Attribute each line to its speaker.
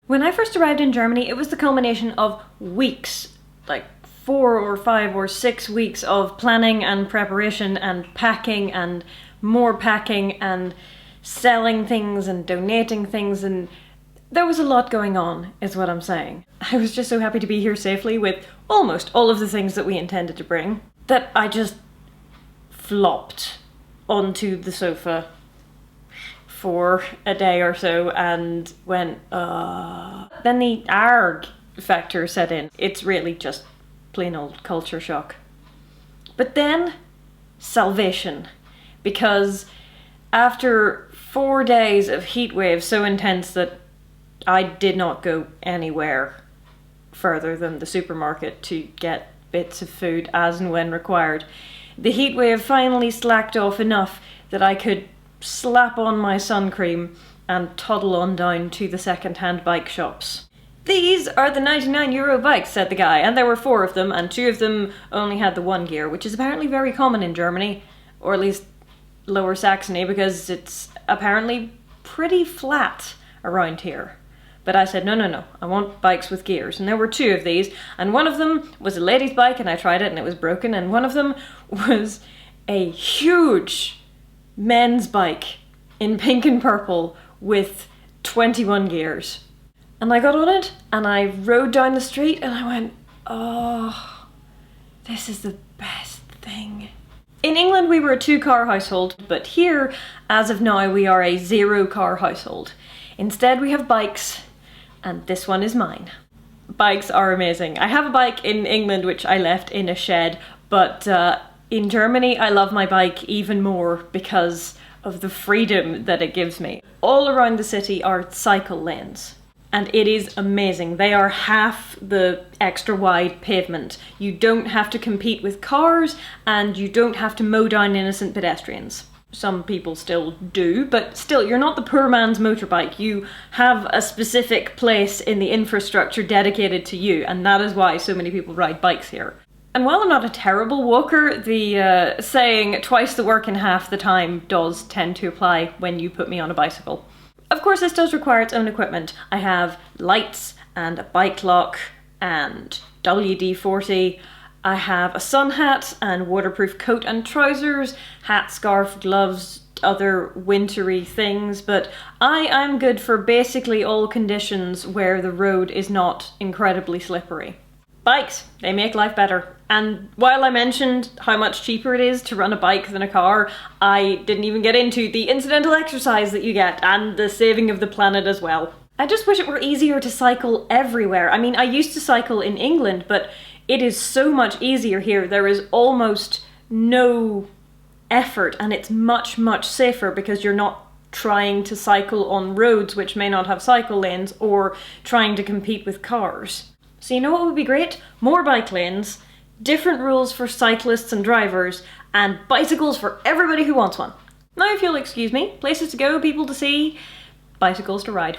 Speaker 1: When I first arrived in Germany, it was the culmination of weeks, like 4 or 5 or 6 weeks of planning and preparation and packing and more packing and selling things and donating things, and there was a lot going on, is what I'm saying. I was just so happy to be here safely with almost all of the things that we intended to bring that I just flopped onto the sofa for a day or so and went, Then the arg factor set in. It's really just plain old culture shock. But then, salvation. Because after 4 days of heat waves so intense that I did not go anywhere further than the supermarket to get bits of food as and when required, the heat wave finally slacked off enough that I could slap on my sun cream and toddle on down to the second-hand bike shops. "These are the €99 bikes," said the guy, and there were 4 of them, and 2 of them only had the 1 gear, which is apparently very common in Germany, or at least Lower Saxony, because it's apparently pretty flat around here. But I said, no, I want bikes with gears. And there were 2 of these, and one of them was a lady's bike, and I tried it and it was broken, and one of them was a huge men's bike in pink and purple with 21 gears. And I got on it and I rode down the street and I went, oh, this is the best thing. In England we were a 2-car household, but here, as of now, we are a 0-car household. Instead we have bikes, and this one is mine. Bikes are amazing. I have a bike in England which I left in a shed, but in Germany, I love my bike even more because of the freedom that it gives me. All around the city are cycle lanes, and it is amazing. They are half the extra wide pavement. You don't have to compete with cars, and you don't have to mow down innocent pedestrians. Some people still do, but still, you're not the poor man's motorbike. You have a specific place in the infrastructure dedicated to you, and that is why so many people ride bikes here. And while I'm not a terrible walker, the saying twice the work in half the time does tend to apply when you put me on a bicycle. Of course, this does require its own equipment. I have lights and a bike lock and WD-40. I have a sun hat and waterproof coat and trousers, hat, scarf, gloves, other wintry things, but I'm good for basically all conditions where the road is not incredibly slippery. Bikes, they make life better. And while I mentioned how much cheaper it is to run a bike than a car, I didn't even get into the incidental exercise that you get and the saving of the planet as well. I just wish it were easier to cycle everywhere. I mean, I used to cycle in England, but it is so much easier here. There is almost no effort, and it's much, much safer because you're not trying to cycle on roads which may not have cycle lanes or trying to compete with cars. So you know what would be great? More bike lanes, different rules for cyclists and drivers, and bicycles for everybody who wants one. Now if you'll excuse me, places to go, people to see, bicycles to ride.